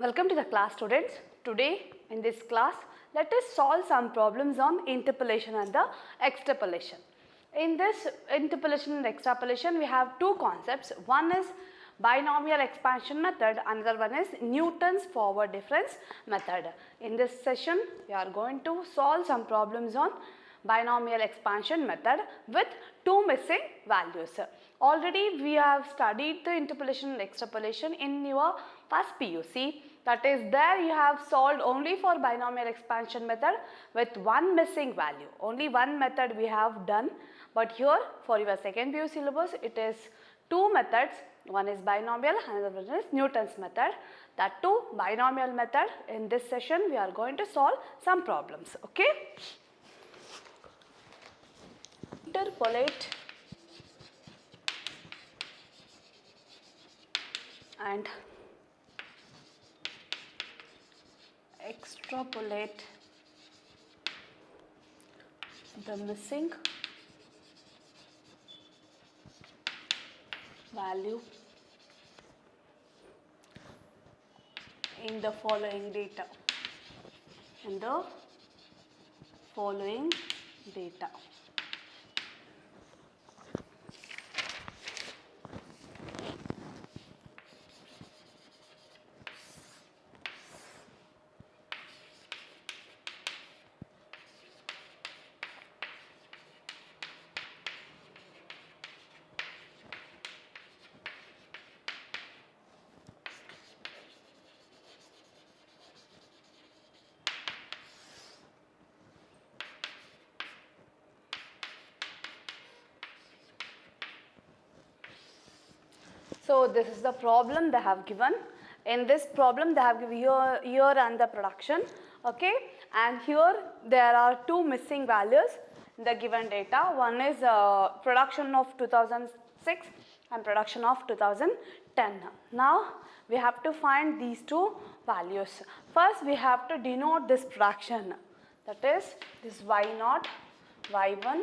Welcome to the class, students. Today in this class, let us solve some problems on interpolation and the extrapolation. In this interpolation and extrapolation, we have two concepts. One is binomial expansion method, another one is Newton's forward difference method. In this session, we are going to solve some problems on binomial expansion method with two missing values. Already we have studied the interpolation and extrapolation in your first PUC. That is, there you have solved only for binomial expansion method with one missing value. Only one method we have done, but here for your second PU syllabus it is two methods. One is binomial, another one is Newton's method. That two binomial method. In this session we are going to solve some problems. Okay. Interpolate and extrapolate the missing value in the following data. So this is the problem they have given. In this problem they have given year and the production, okay, and here there are two missing values in the given data. One is production of 2006 and production of 2010. Now we have to find these two values. First we have to denote this production, that is this y0, y1,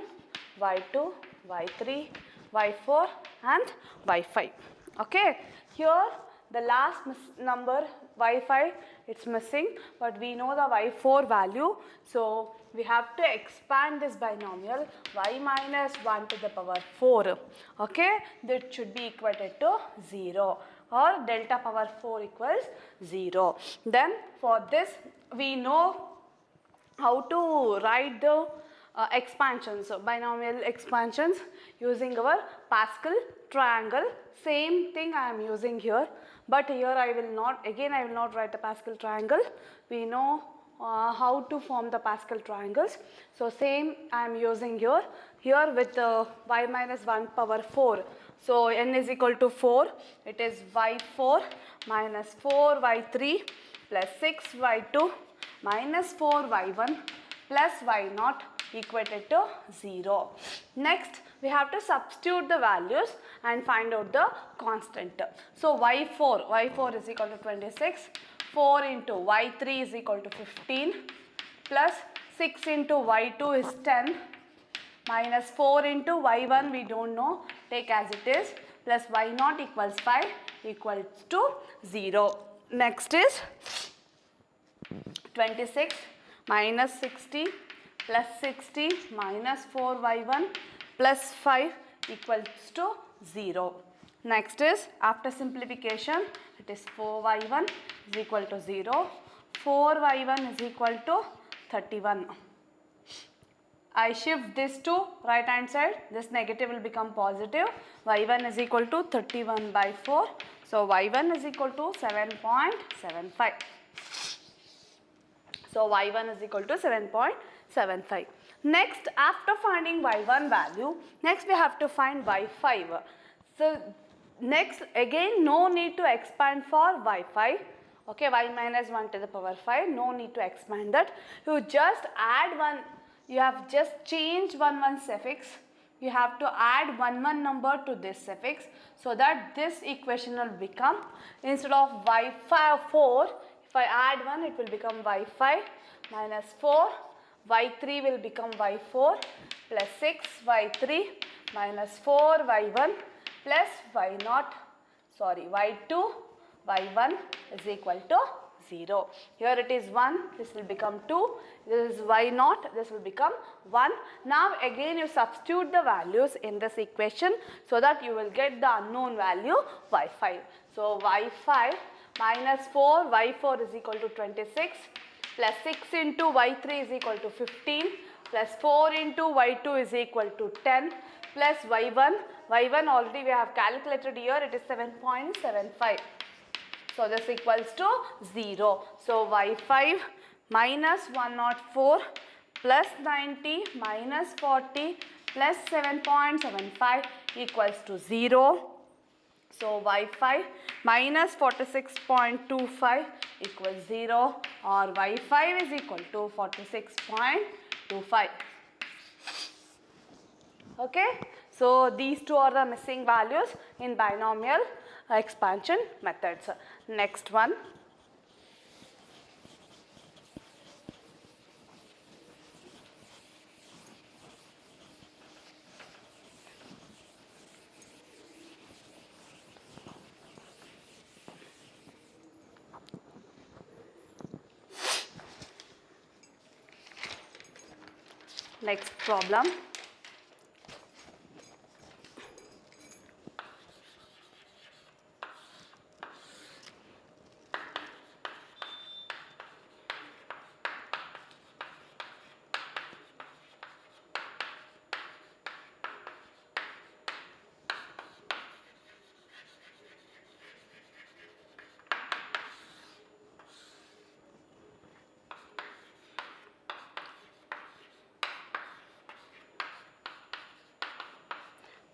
y2, y3, y4 and y5. Okay, here the last number y5 it's missing, but we know the y4 value, so we have to expand this binomial y minus 1 to the power 4. Okay, that should be equated to 0 or delta power 4 equals 0. Then for this we know how to write the expansions, so binomial expansions using our Pascal triangle. Same thing I am using here, but here I will not write the Pascal triangle. We know how to form the Pascal triangles, so same I am using here with y minus 1 power 4. So n is equal to 4. It is y4 minus 4 y3 plus 6 y2 minus 4 y1 plus y0 equated to 0. Next we have to substitute the values and find out the constant. So y4 is equal to 26, 4 into y3 is equal to 15 plus 6 into y2 is 10 minus 4 into y1 we don't know, take as it is, plus y0 equals 5 equals to 0. Next is 26 minus 60 plus 60 minus 4y1 plus 5 equals to 0. Next is after simplification, it is 4y1 is equal to 0, 4y1 is equal to 31. I shift this to right hand side, this negative will become positive, y1 is equal to 31 by 4, so y1 is equal to 7.75. So y1 is equal to 7.75. Next, after finding y1 value, next we have to find y5. So next again no need to expand for y5. Okay, y minus 1 to the power 5, no need to expand that. You just add one, you have just changed 1 suffix. You have to add 1 number to this suffix so that this equation will become, instead of y5 4, if I add 1 it will become y5 minus 4, y3 will become y4 plus 6 y3 minus 4 y1 plus y2 y1 is equal to 0. Here it is 1, this will become 2, this is y0, this will become 1. Now again you substitute the values in this equation so that you will get the unknown value y5. So y5 minus 4, y4 is equal to 26 plus 6 into y3 is equal to 15 plus 4 into y2 is equal to 10 plus y1. y1 already we have calculated here, it is 7.75. So this equals to 0. So y5 minus 104 plus 90 minus 40 plus 7.75 equals to 0. So y5 minus 46.25 equals 0, or y5 is equal to 46.25. Okay. So these two are the missing values in binomial expansion methods. Next one. Next problem.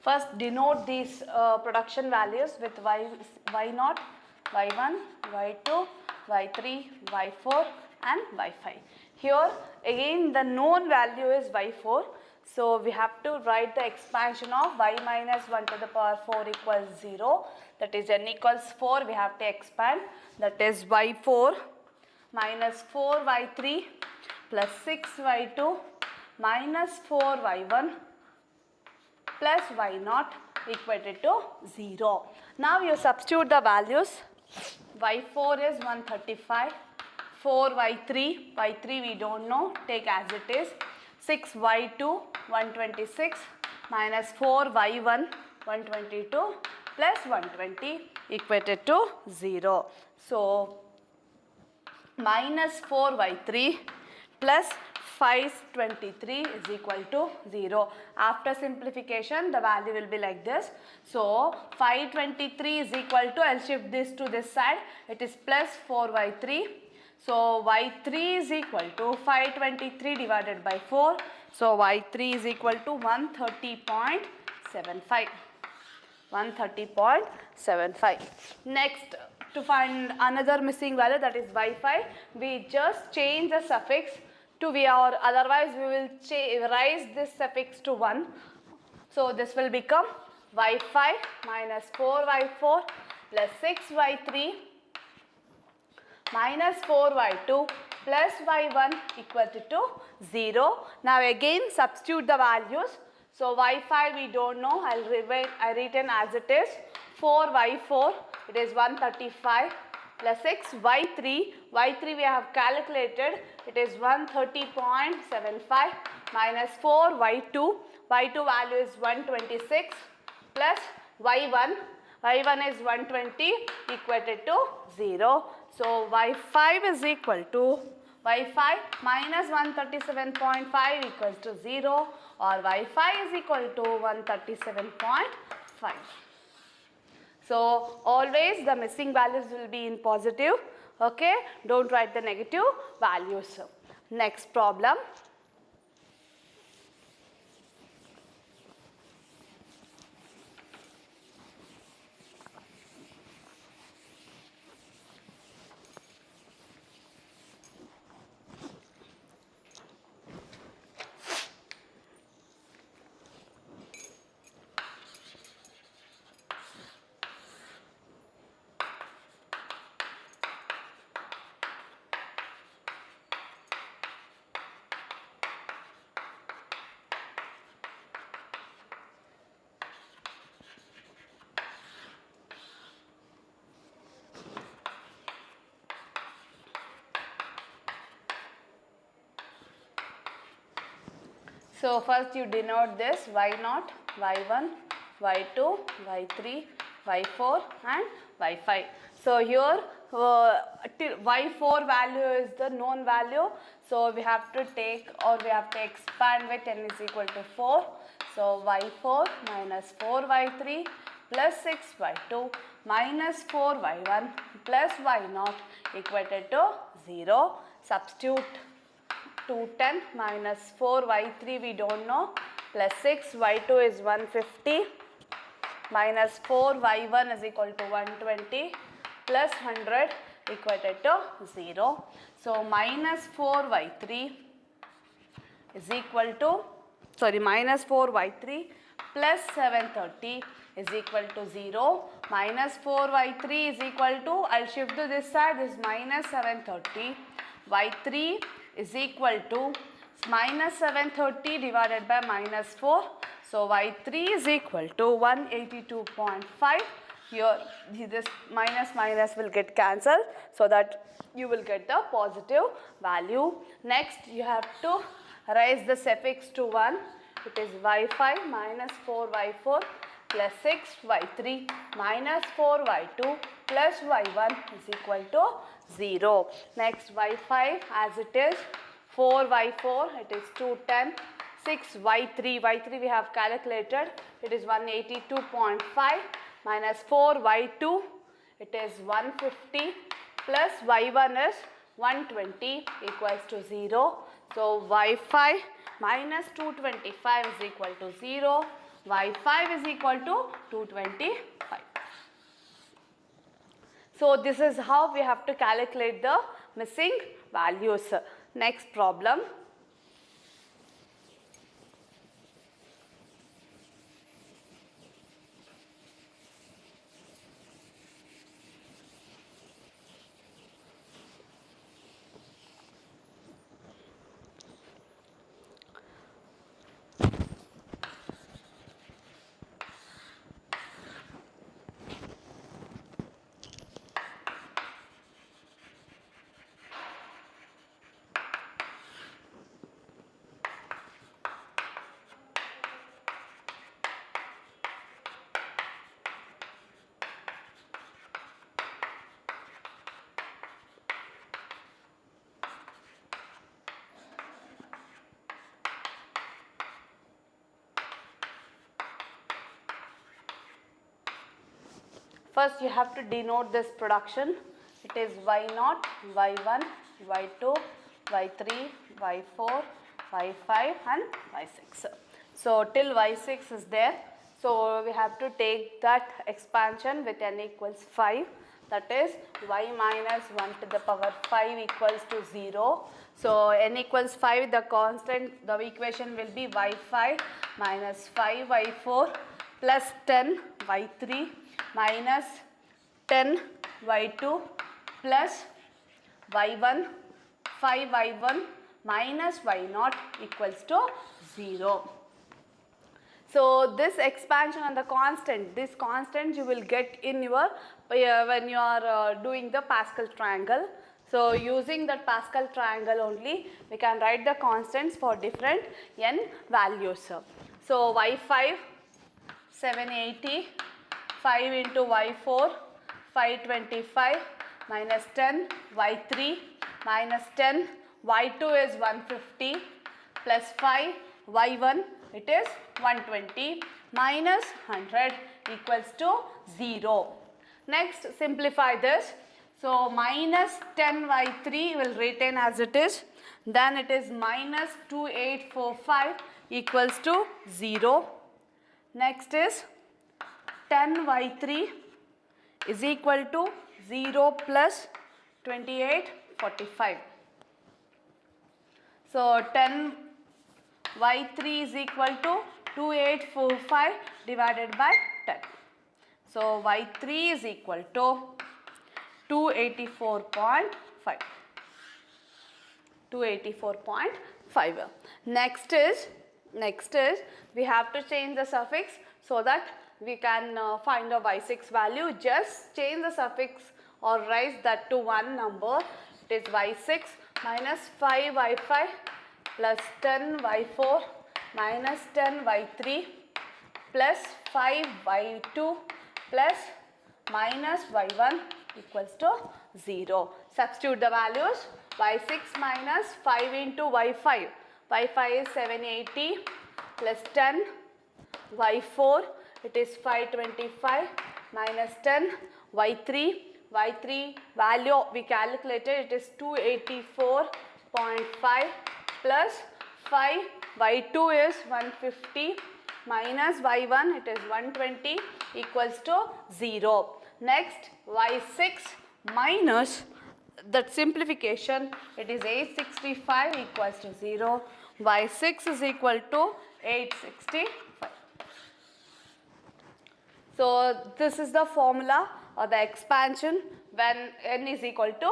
First denote these production values with y0, y1, y2, y3, y4 and y5. Here again the known value is y4. So we have to write the expansion of y minus 1 to the power 4 equals 0. That is n equals 4, we have to expand. That is y4 minus 4y3 plus 6y2 minus 4y1 plus y0 equated to 0. Now you substitute the values. y4 is 135, 4y3, y3 we don't know, take as it is, 6y2 126 minus 4y1 122 plus 120 equated to 0. So minus 4y3 plus 523 is equal to 0. After simplification the value will be like this. So 523 is equal to, I'll shift this to this side, it is plus 4y3. So y3 is equal to 523 divided by 4. So y3 is equal to 130.75. 130.75. Next, to find another missing value, that is y5, we just change the suffix to v, or otherwise we will raise this suffix to 1. So this will become y5 minus 4y4 plus 6y3 minus 4y2 plus y1 equal to 0. Now again substitute the values. So y5 we don't know, I written as it is, 4y4 it is 135 plus 6y3, y3 we have calculated, it is 130.75 minus 4y2, y2 value is 126 plus y1 is 120 equated to 0. So y5 is equal to, y5 minus 137.5 equals to 0, or y5 is equal to 137.5. So always the missing values will be in positive. Okay, don't write the negative values. Next problem. So first you denote this y0, y1, y2, y3, y4 and y5. So here y4 value is the known value. So we have to take, or we have to expand with n is equal to 4. So y4 minus 4y3 plus 6y2 minus 4y1 plus y0 equal to 0. Substitute 210 minus 4y3 we don't know, plus 6y2 is 150 minus 4y1 is equal to 120 plus 100 equal to 0. So minus 4y3 is equal to, minus 4y3 plus 730 is equal to 0. Minus 4y3 is equal to, I'll shift to this side, this minus 730. y3 is equal to minus 730 divided by minus 4. So y3 is equal to 182.5. Here this minus minus will get cancelled, so that you will get the positive value. Next you have to raise the suffix to 1. It is y5 minus 4y4 plus 6y3 minus 4y2 plus y1 is equal to 0. Next y5 as it is 4y4, it is 210, 6y3, y3 we have calculated, it is 182.5 minus 4y2, it is 150 plus y1 is 120 equals to 0. So y5 minus 225 is equal to 0. y5 is equal to 225. So this is how we have to calculate the missing values. Next problem. First you have to denote this production. It is y0, y1, y2, y3, y4, y5 and y6. So till y6 is there. So we have to take that expansion with n equals 5. That is y minus 1 to the power 5 equals to 0. So n equals 5, the constant, the equation will be y5 minus 5 y4 plus 10 y3 minus 10 y2 plus y1 5 y1 minus y0 equals to 0. So this expansion and the constant, this constant you will get in your when you are doing the Pascal triangle. So using that Pascal triangle only we can write the constants for different n values. So y5 780, 5 into y4 525 minus 10 y3 minus 10 y2 is 150 plus 5 y1 it is 120 minus 100 equals to 0. Next simplify this. So minus 10 y3 will retain as it is. Then it is minus 2845 equals to 0. Next is 10 y3 is equal to 0 plus 2845. So 10 y3 is equal to 2845 divided by 10. So y3 is equal to 284.5. 284.5. Next is we have to change the suffix so that we can find the y6 value. Just change the suffix or raise that to one number. It is y6 minus 5 y5 plus 10 y4 minus 10y3 plus 5y2 plus minus y1 equals to 0. Substitute the values. y6 minus 5 into y5. y5 is 780 plus 10 y4 it is 525 minus 10 y3 value we calculated it is 284.5 plus 5 y2 is 150 minus y1 it is 120 equals to 0. Next y6 minus that simplification it is 865 equals to 0. y6 is equal to 865. So this is the formula or the expansion when n is equal to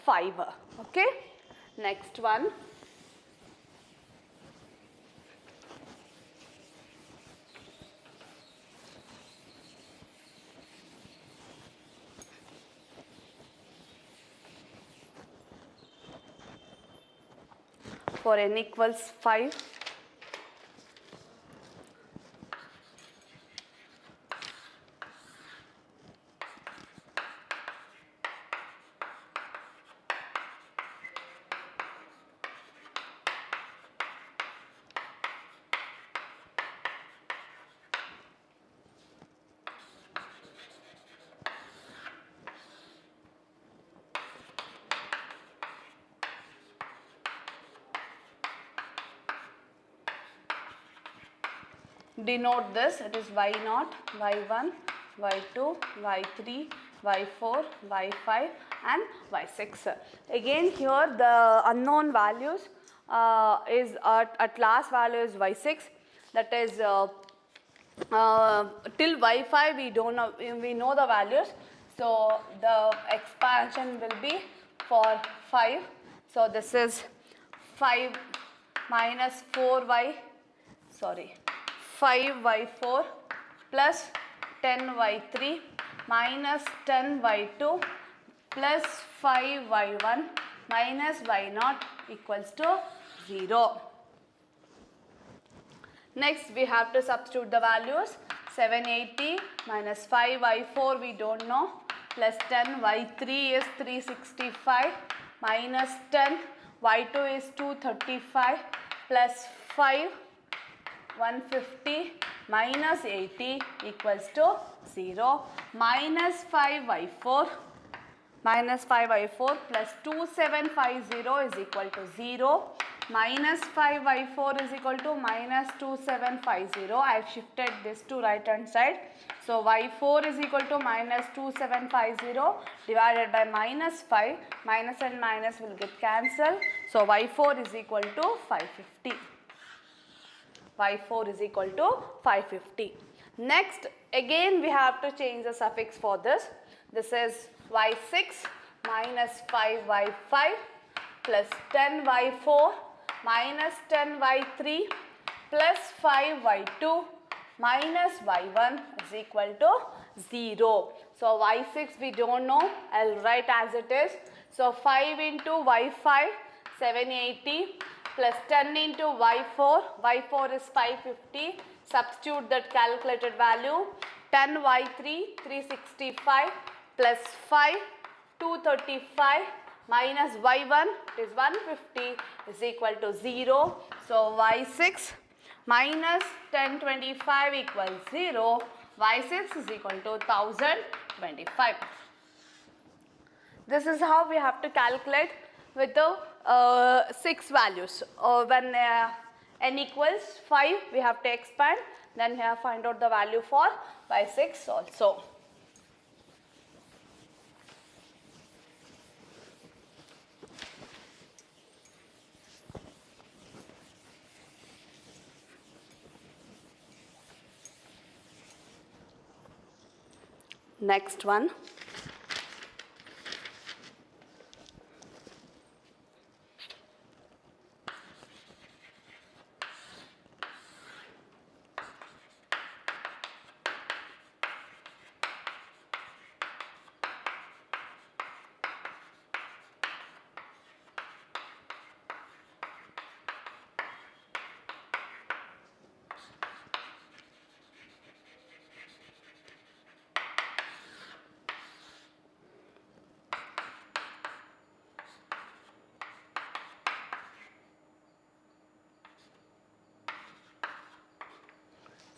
5. Okay. Next one. For n equals 5. Denote this, it is y0, y1, y2, y3, y4, y5 and y6. Again here the unknown values is at last value is y6, that is till y5 we don't know, we know the values, so the expansion will be for 5. So this is 5 minus 5y4 plus 10y3 minus 10y2 plus 5y1 minus y0 equals to 0. Next we have to substitute the values. 780 minus 5y4 we don't know plus 10y3 is 365 minus 10 y2 is 235 plus 5 150 minus 80 equals to 0. Minus 5y4 plus 2750 is equal to 0. Minus 5y4 is equal to minus 2750. I have shifted this to right hand side. So y4 is equal to minus 2750 divided by minus 5. Minus and minus will get cancelled. So y4 is equal to 550. y4 is equal to 550. Next again we have to change the suffix for this. This is y6 minus 5y5 plus 10y4 minus 10y3 plus 5y2 minus y1 is equal to 0. So y6 we don't know, I'll write as it is. So 5 into y5 780 plus 10 into y4, y4 is 550, substitute that calculated value, 10 y3 365 plus 5 235 minus y1 is 150 is equal to 0. So y6 minus 1025 equals 0, y6 is equal to 1025. This is how we have to calculate with the 6 values. When n equals 5 we have to expand, then we have find out the value for y6 also. Next one.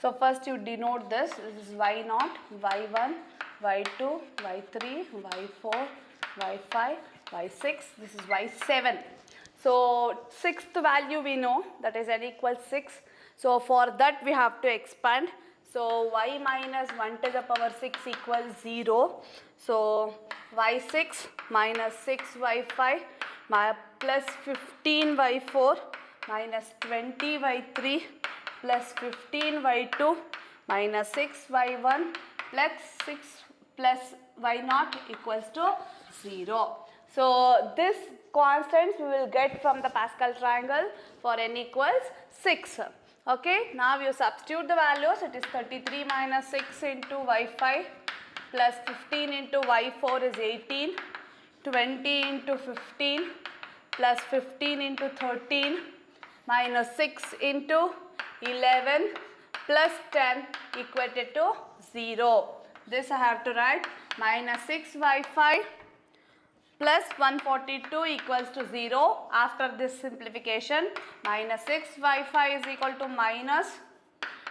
So first you denote this. This is y0, y1, y2, y3, y4, y5, y6. This is y7. So sixth value we know, that is n equals 6. So for that we have to expand. So y minus 1 to the power 6 equals 0. So y6 minus 6y5 plus 15y4 minus 20y3 plus 15y2 minus 6y1 plus 6 plus y0 equals to 0. So this constants we will get from the Pascal triangle for n equals 6. Okay, now you substitute the values. It is 33 minus 6 into y5 plus 15 into y4 is 18, 20 into 15 plus 15 into 13 minus 6 into 11 plus 10 equated to 0. This I have to write minus 6y5 plus 142 equals to 0. After this simplification, minus 6y5 is equal to minus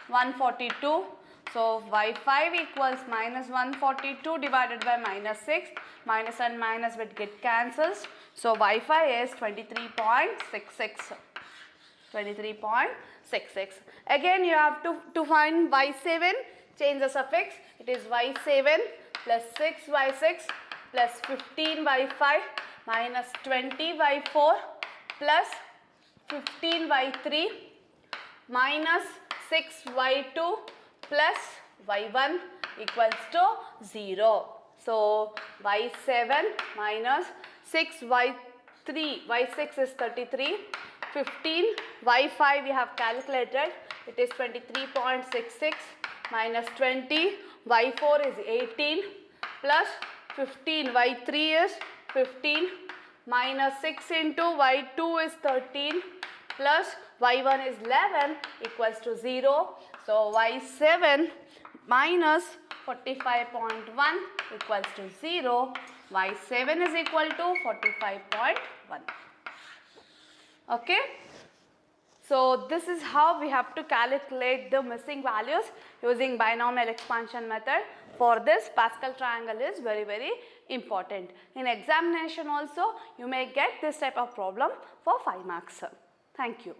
142. So y5 equals minus 142 divided by minus 6. Minus and minus will get cancels. So y5 is 23.66. 23.66. Again you have to find y7, change the suffix. It is y7 plus 6y6 plus 15y5 minus 20y4 plus 15y3 minus 6y2 plus y1 equals to 0. So y7 minus 6y3, y6 is 33, 15, y5 we have calculated, it is 23.66 minus 20, y4 is 18 plus 15, y3 is 15 minus 6 into y2 is 13 plus y1 is 11 equals to 0. So y7 minus 45.1 equals to 0. y7 is equal to 45.1. Okay. So this is how we have to calculate the missing values using binomial expansion method. For this, Pascal triangle is very, very important. In examination also, you may get this type of problem for 5 marks. Thank you.